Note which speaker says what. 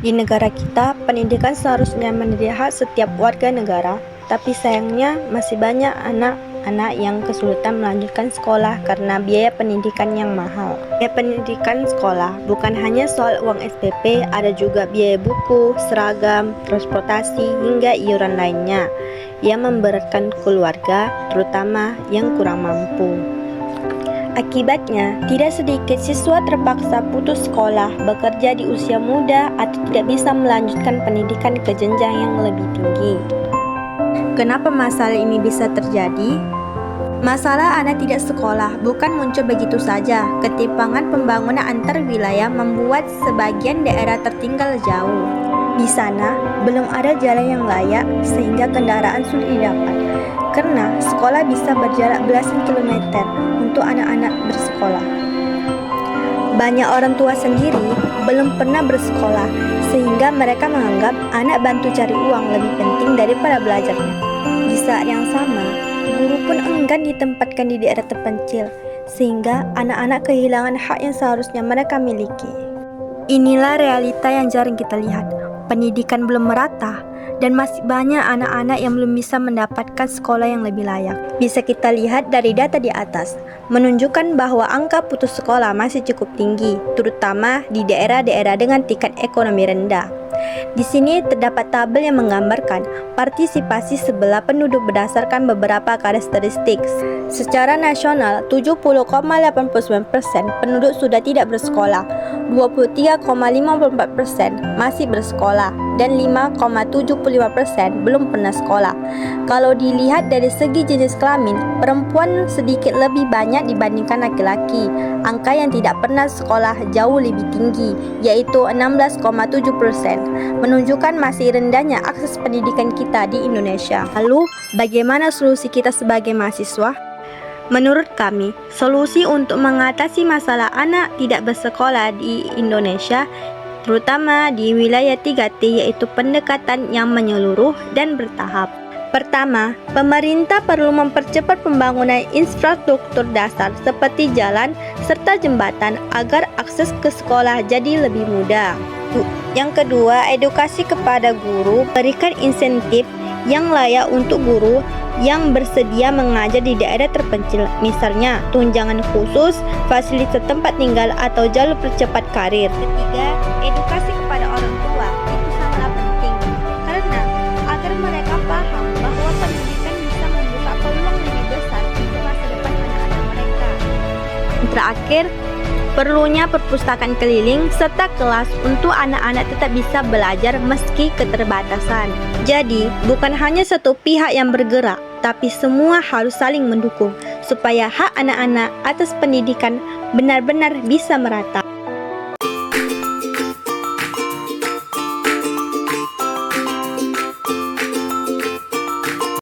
Speaker 1: Di negara kita, pendidikan seharusnya menjadi hak setiap warga negara, tapi sayangnya masih banyak anak-anak yang kesulitan melanjutkan sekolah karena biaya pendidikan yang mahal. Biaya pendidikan sekolah bukan hanya soal uang SPP, ada juga biaya buku, seragam, transportasi, hingga iuran lainnya yang memberatkan keluarga, terutama yang kurang mampu. Akibatnya, tidak sedikit siswa terpaksa putus sekolah, bekerja di usia muda, atau tidak bisa melanjutkan pendidikan ke jenjang yang lebih tinggi. Kenapa masalah ini bisa terjadi? Masalah anak tidak sekolah bukan muncul begitu saja. Ketimpangan pembangunan antar wilayah membuat sebagian daerah tertinggal jauh. Di sana, belum ada jalan yang layak sehingga kendaraan sulit didapat. Karena sekolah bisa berjarak belasan kilometer untuk anak-anak bersekolah. Banyak orang tua sendiri belum pernah bersekolah, sehingga mereka menganggap anak bantu cari uang lebih penting daripada belajarnya. Di saat yang sama, guru pun enggan ditempatkan di daerah terpencil, sehingga anak-anak kehilangan hak yang seharusnya mereka miliki. Inilah realita yang jarang kita lihat. Pendidikan belum merata, dan masih banyak anak-anak yang belum bisa mendapatkan sekolah yang lebih layak. Bisa kita lihat dari data di atas, menunjukkan bahwa angka putus sekolah masih cukup tinggi, terutama di daerah-daerah dengan tingkat ekonomi rendah. Di sini terdapat tabel yang menggambarkan partisipasi sebelah penduduk berdasarkan beberapa karakteristik. Secara nasional, 70,89% penduduk sudah tidak bersekolah, 23,54% masih bersekolah, dan 5,75% belum pernah sekolah. Kalau dilihat dari segi jenis kelamin, perempuan sedikit lebih banyak dibandingkan laki-laki. Angka yang tidak pernah sekolah jauh lebih tinggi, yaitu 16,7%, menunjukkan masih rendahnya akses pendidikan kita di Indonesia. Lalu, bagaimana solusi kita sebagai mahasiswa? Menurut kami, solusi untuk mengatasi masalah anak tidak bersekolah di Indonesia, terutama di wilayah 3T, yaitu pendekatan yang menyeluruh dan bertahap. Pertama, pemerintah perlu mempercepat pembangunan infrastruktur dasar seperti jalan serta jembatan agar akses ke sekolah jadi lebih mudah. Yang kedua, edukasi kepada guru, berikan insentif yang layak untuk guru yang bersedia mengajar di daerah terpencil, misalnya tunjangan khusus, fasilitas tempat tinggal, atau jalur percepat karir. Ketiga, edukasi kepada orang tua, itu sangatlah penting, karena agar mereka paham bahwa pendidikan bisa membuka peluang lebih besar untuk masa depan anak-anak mereka. Terakhir, perlunya perpustakaan keliling serta kelas untuk anak-anak tetap bisa belajar meski keterbatasan. Jadi, bukan hanya satu pihak yang bergerak, tapi semua harus saling mendukung supaya hak anak-anak atas pendidikan benar-benar bisa merata.